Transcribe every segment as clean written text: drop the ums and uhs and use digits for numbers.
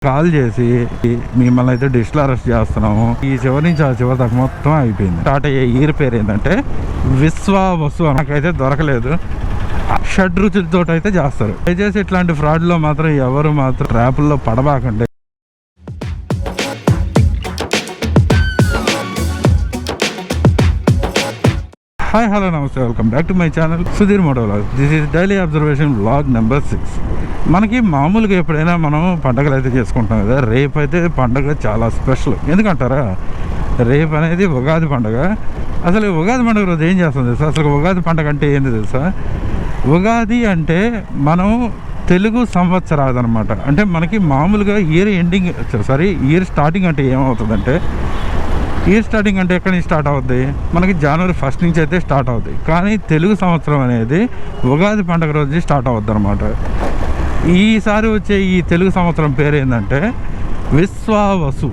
Call చేసి మిమ్మల్ని అయితే డిజిటల్ అరెస్ట్ చేస్తున్నాము, ఈ చివరి నుంచి ఆ చివరి దాకా మొత్తం అయిపోయింది. స్టార్ట్ అయ్యే ఈర్ పేరు ఏంటంటే విశ్వావసు. నాకైతే దొరకలేదు. షడ్రుచులతో అయితే చేస్తారు. దయచేసి ఇట్లాంటి ఫ్రాడ్లో మాత్రం ఎవరు మాత్రం ట్రాపుల్లో పడబాకండి. హాయ్ హలో నమస్తే, welcome back to my channel Sudheer moto vlogs. This is daily observation vlog number 6. మనకి మామూలుగా ఎప్పుడైనా మనం పండుగలు అయితే చేసుకుంటాం కదా. రేపు అయితే పండుగ చాలా స్పెషల్. ఎందుకంటారా, రేపు అనేది ఉగాది పండుగ. అసలు ఉగాది పండుగ రోజు ఏం చేస్తాం తెలుసా? అసలు ఉగాది పండుగ అంటే ఏంది తెలుసా? ఉగాది అంటే మనం తెలుగు సంవత్సరాది అనమాట. అంటే మనకి మామూలుగా ఇయర్ ఎండింగ్ ఇయర్ స్టార్టింగ్ అంటే ఏమవుతుందంటే, ఇయర్ స్టార్టింగ్ అంటే ఎక్కడి నుంచి స్టార్ట్ అవుద్ది? మనకి జనవరి 1 నుంచి అయితే స్టార్ట్ అవుద్ది. కానీ తెలుగు సంవత్సరం అనేది ఉగాది పండుగ రోజు స్టార్ట్ అవుద్ది అనమాట. ఈసారి వచ్చే ఈ తెలుగు సంవత్సరం పేరు ఏంటంటే విశ్వావసు.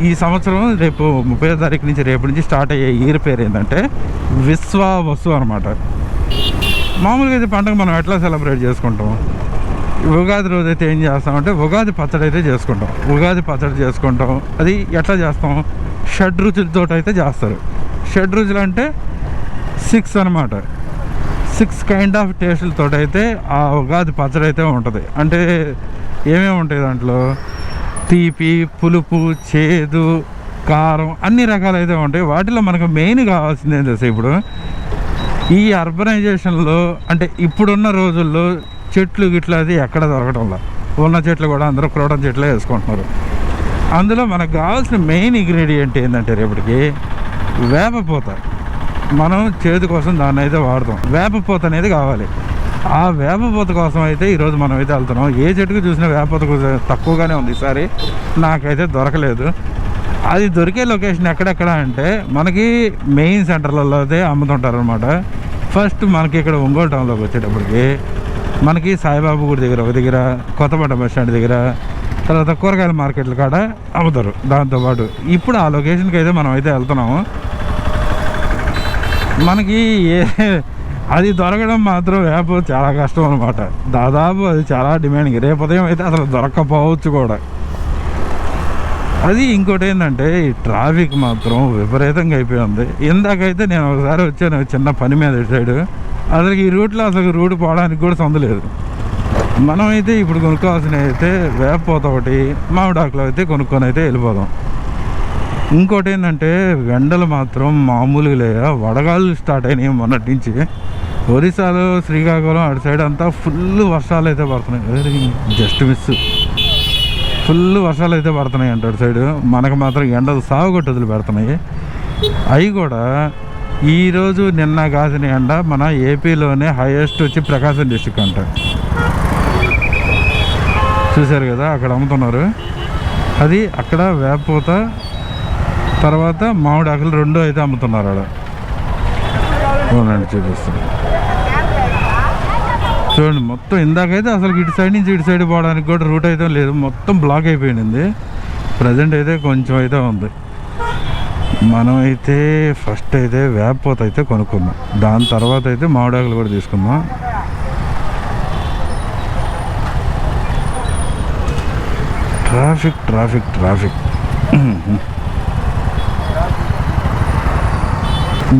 ఈ సంవత్సరం రేపు 30వ తారీఖు నుంచి రేపు నుంచి స్టార్ట్ అయ్యే ఇయర్ పేరు ఏంటంటే విశ్వావసు అనమాట. మామూలుగా అయితే పండుగ మనం ఎట్లా సెలబ్రేట్ చేసుకుంటాం? ఉగాది రోజు అయితే ఏం చేస్తామంటే ఉగాది పచ్చడి అయితే చేసుకుంటాం. ఉగాది పచ్చడి చేసుకుంటాం. అది ఎట్లా చేస్తాం? షడ్రుచులతో అయితే చేస్తారు. షడ్రుచులు అంటే 6 అనమాట. 6 కైండ్ ఆఫ్ టేస్టులతో అయితే ఆ ఉగాది పచ్చడి అయితే ఉంటుంది. అంటే ఏమేమి ఉంటాయి దాంట్లో? తీపి, పులుపు, చేదు, కారం, అన్ని రకాలు అయితే ఉంటాయి. వాటిలో మనకు మెయిన్ కావాల్సింది ఏం తెలుసా? ఇప్పుడు ఈ అర్బనైజేషన్లో అంటే ఇప్పుడున్న రోజుల్లో చెట్లు గిట్ల అది ఎక్కడ దొరకటంలా. ఉన్న చెట్లు కూడా అందరూ క్రోటన్ చెట్లే వేసుకుంటున్నారు. అందులో మనకు కావాల్సిన మెయిన్ ఇంగ్రీడియంట్ ఏంటంటే రేపటికి వేపపూత. మనం చేదు కోసం దాన్ని అయితే వాడతాం. వేపపూత అనేది కావాలి. ఆ వేపపూత కోసం అయితే ఈరోజు మనం అయితే వెళ్తున్నాం. ఏ చెట్టుకు చూసినా వేపపూత తక్కువగానే ఉంది. ఈసారి నాకైతే దొరకలేదు. అది దొరికే లొకేషన్ ఎక్కడెక్కడ అంటే మనకి మెయిన్ సెంటర్లలో అయితే అమ్ముతుంటారు అనమాట. ఫస్ట్ మనకి ఇక్కడ ఒంగోలు టౌన్లోకి వచ్చేటప్పటికి మనకి సాయిబాబు గుడి దగ్గర ఒక దగ్గర, కొత్తపేట బస్ స్టాండ్ దగ్గర, తర్వాత కూరగాయల మార్కెట్ల కాడ అమ్ముతారు. దాంతోపాటు ఇప్పుడు ఆ లొకేషన్కి అయితే మనం అయితే వెళ్తున్నాము. మనకి అది దొరకడం మాత్రం వేప చాలా కష్టం అనమాట. దాదాపు అది చాలా డిమాండింగ్. రేపు ఉదయం అయితే అసలు దొరక్కపోవచ్చు కూడా. అది ఇంకోటి ఏంటంటే ఈ ట్రాఫిక్ మాత్రం విపరీతంగా అయిపోయింది. ఇందాకైతే నేను ఒకసారి వచ్చాను చిన్న పని మీద ఇటు సైడు. అసలు ఈ రూట్లో అసలు రూట్ పోవడానికి కూడా సందులేదు. మనమైతే ఇప్పుడు కొనుక్కోవాల్సినవి అయితే వేపపోత ఒకటి, మామిడాకులు అయితే కొనుక్కొని అయితే వెళ్ళిపోదాం. ఇంకోటి ఏంటంటే ఎండలు మాత్రం మామూలుగా లేక వడగాళ్ళు స్టార్ట్ అయినాయి మొన్నటి నుంచి. ఒరిస్సాలో శ్రీకాకుళం అటు సైడ్ అంతా ఫుల్ వర్షాలు అయితే పడుతున్నాయి. జస్ట్ మిస్ ఫుల్ వర్షాలు అయితే పడుతున్నాయి అంట అటు సైడు. మనకు మాత్రం ఎండలు సాగుగొట్టు వదిలి పెడుతున్నాయి. అవి కూడా ఈరోజు నిన్న కాసిన ఎండ మన ఏపీలోనే హైయెస్ట్ వచ్చి ప్రకాశం డిస్టిక్ అంట. చూశారు కదా అక్కడ అమ్ముతున్నారు. అది అక్కడ వేపపూత తర్వాత మామిడాకులు 2 అయితే అమ్ముతున్నారు ఆడ. అవునండి, చూపిస్తాను చూడండి. మొత్తం ఇందాకైతే అసలు ఇటు సైడ్ నుంచి ఇటు సైడ్ పోవడానికి కూడా రూట్ అయితే లేదు. మొత్తం బ్లాక్ అయిపోయింది. ప్రజెంట్ అయితే కొంచెం అయితే ఉంది. మనమైతే ఫస్ట్ అయితే వేపపూత అయితే కొనుక్కుందాం. దాని తర్వాత అయితే మామిడాకులు కూడా తీసుకుందాం. Traffic traffic traffic.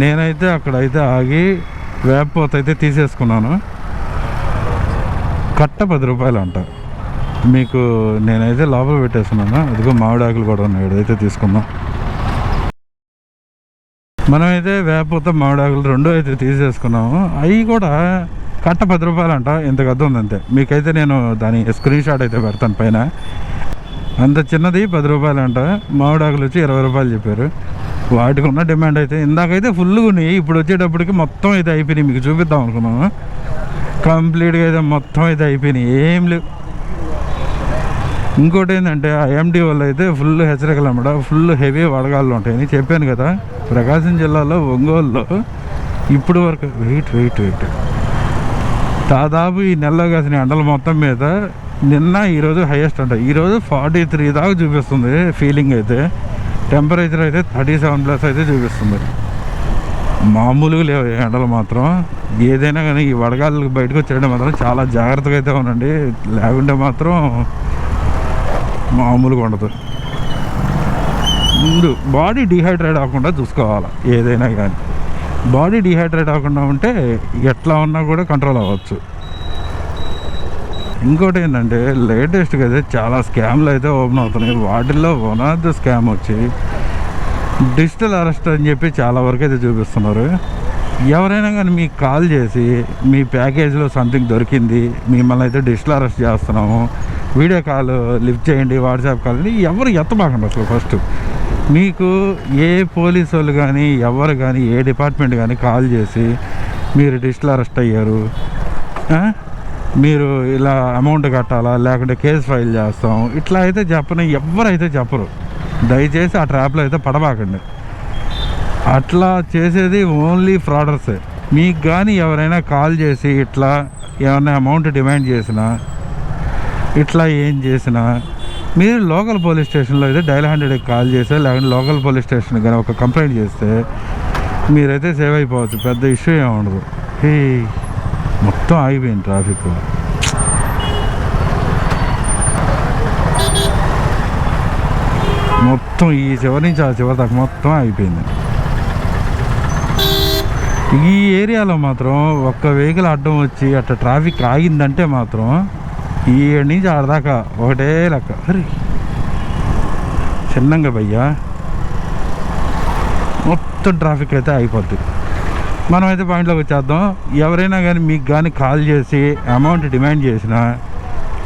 నేనైతే అక్కడైతే ఆగి వేపపూత అయితే తీసేసుకున్నాను. కట్ట 10 రూపాయలు అంట. మీకు నేనైతే లోపల పెట్టేస్తున్నాను. అదిగో మామిడాకులు కూడా ఉన్నాయి, ఏదైతే తీసుకుందాం. మనమైతే వేపపూత మామిడాకులు 2 అయితే తీసేసుకున్నాము. అవి కూడా కట్ట 10 రూపాయలు అంట. ఇంత గద్ద ఉంది అంతే. మీకైతే నేను దాని స్క్రీన్ షాట్ అయితే పెడతాను పైన. అంత చిన్నది 10 రూపాయలు అంట. మామిడాకులు వచ్చి 20 రూపాయలు చెప్పారు. వాటికి ఉన్న డిమాండ్ అయితే ఇందాకైతే ఫుల్గా ఉన్నాయి. ఇప్పుడు వచ్చేటప్పటికి మొత్తం అయితే అయిపోయినాయి. మీకు చూపిద్దాం అనుకున్నాము. కంప్లీట్గా అయితే మొత్తం అయితే అయిపోయినాయి, ఏం లేవు. ఇంకోటి ఏంటంటే ఐఎండి వాళ్ళు అయితే ఫుల్ హెచ్చరికలు అన్నమాట. ఫుల్ హెవీ వడగాళ్ళు ఉంటాయని చెప్పాను కదా. ప్రకాశం జిల్లాలో ఒంగోలులో ఇప్పుడు వరకు వెయిట్ దాదాపు ఈ నెలలో కాసిన ఎండల మొత్తం మీద నిన్న ఈరోజు హైయెస్ట్ అంట. ఈరోజు 43 దాకా చూపిస్తుంది ఫీలింగ్ అయితే. టెంపరేచర్ అయితే 37+ అయితే చూపిస్తుంది. మామూలుగా లేవు ఎండలు మాత్రం. ఏదైనా కానీ ఈ వడగాళ్ళకి బయటకు వచ్చేయడం మాత్రం చాలా జాగ్రత్తగా అయితే ఉండండి. లేకుంటే మాత్రం మామూలుగా ఉండదు. ముందు బాడీ డిహైడ్రేట్ అవ్వకుండా చూసుకోవాలి. ఏదైనా కానీ బాడీ డిహైడ్రేట్ అవ్వకుండా ఉంటే ఎట్లా ఉన్నా కూడా కంట్రోల్ అవ్వచ్చు. ఇంకోటి ఏంటంటే లేటెస్ట్గా అయితే చాలా స్కామ్లు అయితే ఓపెన్ అవుతున్నాయి. వాటిల్లో వన్ ఆఫ్ ద స్కామ్ వచ్చి డిజిటల్ అరెస్ట్ అని చెప్పి చాలా వరకు అయితే చూపిస్తున్నారు. ఎవరైనా కానీ మీకు కాల్ చేసి మీ ప్యాకేజ్లో సంథింగ్ దొరికింది, మిమ్మల్ని అయితే డిజిటల్ అరెస్ట్ చేస్తున్నాము, వీడియో కాల్ లిఫ్ట్ చేయండి, వాట్సాప్ కాల్ అని ఎవరు ఎత్తబాకండి. అసలు ఫస్ట్ మీకు ఏ పోలీసు వాళ్ళు కానీ ఎవరు కానీ ఏ డిపార్ట్మెంట్ కానీ కాల్ చేసి మీరు డిజిటల్ అరెస్ట్ అయ్యారు, మీరు ఇలా అమౌంట్ కట్టాలా లేకుంటే కేసు ఫైల్ చేస్తాం ఇట్లా అయితే చెప్పని ఎవరైతే చెప్పరు. దయచేసి ఆ ట్రాప్లో అయితే పడబాకండి. అట్లా చేసేది ఓన్లీ ఫ్రాడర్సే. మీకు కానీ ఎవరైనా కాల్ చేసి ఇట్లా ఏమైనా అమౌంట్ డిమాండ్ చేసినా ఇట్లా ఏం చేసినా మీరు లోకల్ పోలీస్ స్టేషన్లో అయితే డైల్ 100కి కాల్ చేస్తే లేకుంటే లోకల్ పోలీస్ స్టేషన్ కానీ ఒక కంప్లైంట్ చేస్తే మీరైతే సేవ్ అయిపోవచ్చు. పెద్ద ఇష్యూ ఏమి ఉండదు. మొత్తం ఆగిపోయింది ట్రాఫిక్. మొత్తం ఈ చివరి నుంచి ఆ చివరి దాకా మొత్తం అయిపోయింది. ఈ ఏరియాలో మాత్రం ఒక్క వెహికల్ అడ్డం వచ్చి అట్లా ట్రాఫిక్ ఆగిందంటే మాత్రం ఈ నుంచి ఆడదాకా ఒకటే లెక్క. అరే చిన్నంగా భయ్యా మొత్తం ట్రాఫిక్ అయితే అయిపోద్ది. మనమైతే పాయింట్లోకి వచ్చేద్దాం. ఎవరైనా కానీ మీకు కానీ కాల్ చేసి అమౌంట్ డిమాండ్ చేసినా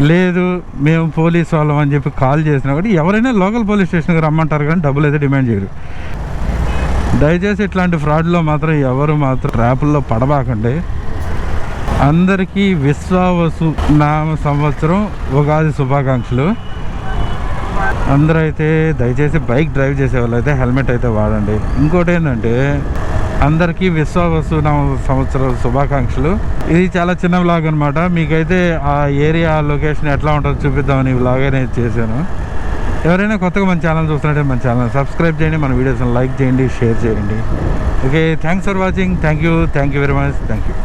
లేదు మేము పోలీస్ వాళ్ళం అని చెప్పి కాల్ చేసినా కూడా ఎవరైనా లోకల్ పోలీస్ స్టేషన్కి రమ్మంటారు కానీ డబ్బులు అయితే డిమాండ్ చేయరు. దయచేసి ఇట్లాంటి ఫ్రాడ్లో మాత్రం ఎవరు మాత్రం ట్రాపుల్లో పడబాకండి. అందరికీ విశ్వావసు నామ సంవత్సరం ఉగాది శుభాకాంక్షలు. అందరూ అయితే దయచేసి బైక్ డ్రైవ్ చేసే వాళ్ళు అయితే హెల్మెట్ అయితే వాడండి. ఇంకోటి ఏంటంటే అందరికీ విశ్వావసు నామ సంవత్సరం శుభాకాంక్షలు. ఇది చాలా చిన్న వ్లాగ్ అనమాట. మీకైతే ఆ ఏరియా లొకేషన్ ఎట్లా ఉంటుందో చూపిద్దామని ఈ వ్లాగ్ అనేది చేశాను. ఎవరైనా కొత్తగా మన ఛానల్ చూస్తున్నట్టే మన ఛానల్ సబ్స్క్రైబ్ చేయండి, మన వీడియోస్ని లైక్ చేయండి, షేర్ చేయండి. Okay, thanks for watching. Thank you very much. Thank you.